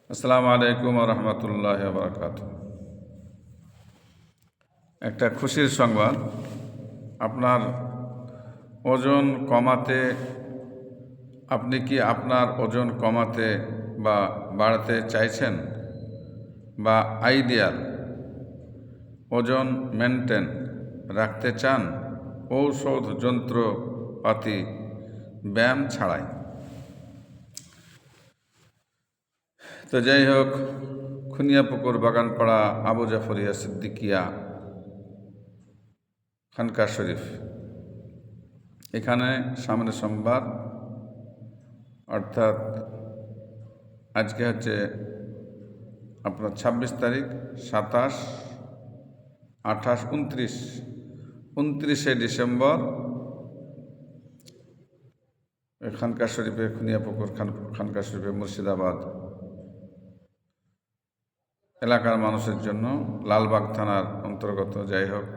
আসসালামু আলাইকুম ওয়া রাহমাতুল্লাহি ওয়া বারাকাতুহু। একটা খুশির সংবাদ, আপনার ওজন কমাতে, আপনি কি আপনার ওজন কমাতে বা বাড়াতে চাইছেন, বা আইডিয়াল ওজন মেনটেন রাখতে চান ঔষধ, যন্ত্রপাতি, ব্যায়াম ছাড়াই? তো যাই হোক, খুনিয়াপুকুর বাগানপাড়া আবু জাফরিয়া সিদ্দিকিয়া খানকা শরীফ, এখানে সামনে সোমবার, অর্থাৎ আজকে হচ্ছে আপনার 26 তারিখ, 27, 28, 29 ডিসেম্বর খানকা শরীফে, খুনিয়াপুকুর খানকা শরীফে, মুর্শিদাবাদ এলাকার মানুষের জন্য, লালবাগ থানার অন্তর্গত, যাই হোক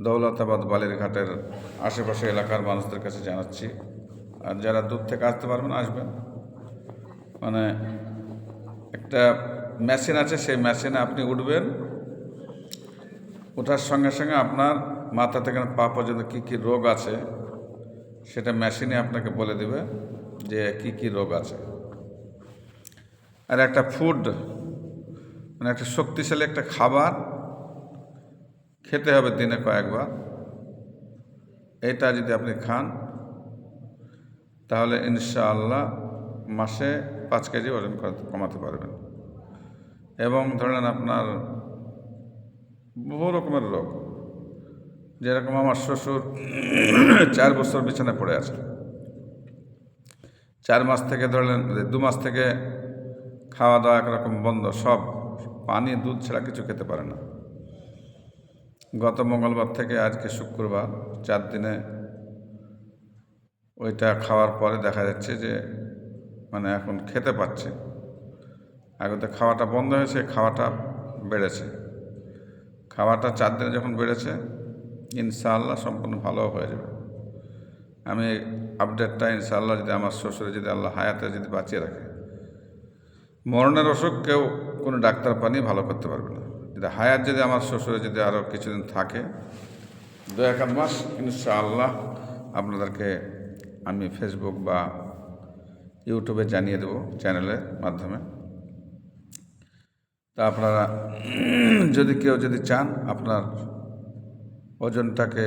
দৌলতাবাদ বালিরঘাটের আশেপাশে এলাকার মানুষদের কাছে জানাচ্ছি, আর যারা দূর থেকে আসতে পারবেন আসবেন। মানে একটা মেশিন আছে, সেই মেশিনে আপনি উঠবেন, ওঠার সঙ্গে সঙ্গে আপনার মাথা থেকে পা পর্যন্ত কী কী রোগ আছে সেটা মেশিনে আপনাকে বলে দেবে যে কি কি রোগ আছে। আর একটা ফুড, মানে একটা শক্তিশালী একটা খাবার খেতে হবে দিনে কয়েকবার। এটা যদি আপনি খান তাহলে ইনশাআল্লাহ মাসে 5 কেজি ওজন কমাতে পারবেন। এবং ধরেন আপনার বহু রকমের রোগ, যেরকম আমার শ্বশুর 4 বছর বিছানায় পড়ে আছে, 4 মাস থেকে ধরলেন 2 মাস থেকে খাওয়া দাওয়া একরকম বন্ধ, সব পানি দুধ ছাড়া কিছু খেতে পারে না। গত মঙ্গলবার থেকে আজকে শুক্রবার, 4 দিনে ওইটা খাওয়ার পরে দেখা যাচ্ছে যে মানে এখন খেতে পাচ্ছে। আগে তো খাওয়াটা বন্ধ হয়েছে, খাওয়াটা বেড়েছে। খাওয়াটা 4 দিনে যখন বেড়েছে, ইনশাআল্লাহ সম্পূর্ণ ভালো হয়ে যাবে। আমি আপডেটটা ইনশাআল্লাহ, যদি আমার শ্বশুরে যদি আল্লাহ হায়াতে যদি বাঁচিয়ে রাখে, মরণের অসুখ কেউ কোনো ডাক্তার পানি ভালো করতে পারবে না। যদি হায়াত যদি আমার শ্বশুরে যদি আরও কিছুদিন থাকে, 2-1 মাস, ইনশাআল্লাহ আপনাদেরকে আমি ফেসবুক বা ইউটিউবে জানিয়ে দেব, চ্যানেলের মাধ্যমে। তা আপনারা যদি কেউ যদি চান আপনার ওজনটাকে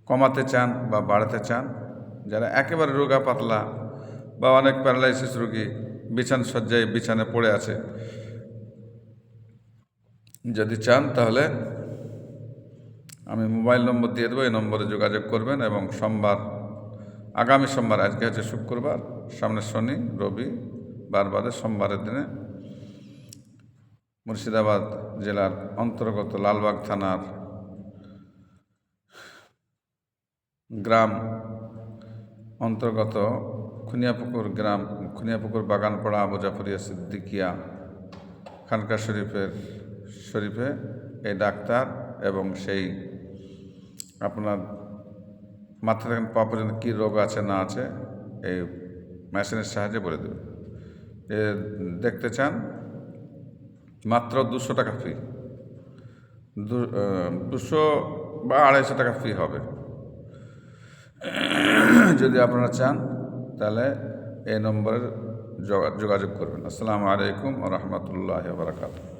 কমাতে চান বা বাড়াতে চান, যারা একেবারে রোগা পাতলা বা অনেক প্যারালাইসিস রোগী বিছানায় বিছানায় পড়ে আছে, যদি চান তাহলে আমি মোবাইল নম্বর দিয়ে দেবো, এই নম্বরে যোগাযোগ করবেন। এবং আগামী সোমবার, আজকে হচ্ছে শুক্রবার, সামনে শনি, রবি, বাদে সোমবারের দিনে মুর্শিদাবাদ জেলার অন্তর্গত লালবাগ থানার গ্রাম অন্তর্গত খুনিয়াপুকুর বাগানপাড়া আবু জাফরিয়া সিদ্দিকিয়া খানকা শরীফে এই ডাক্তার এবং সেই আপনার মাথা থেকে পা পর্যন্ত কী রোগ আছে না আছে এই মেশিনের সাহায্যে বলে দেবে। দেখতে চান, মাত্র 200 টাকা ফি, 200 বা 250 টাকা ফি হবে। যদি আপনারা চান তাহলে এই নম্বরে যোগাযোগ করবেন। আসসালামু আলাইকুম ওয়া রাহমাতুল্লাহি ওয়া বারাকাতুহু।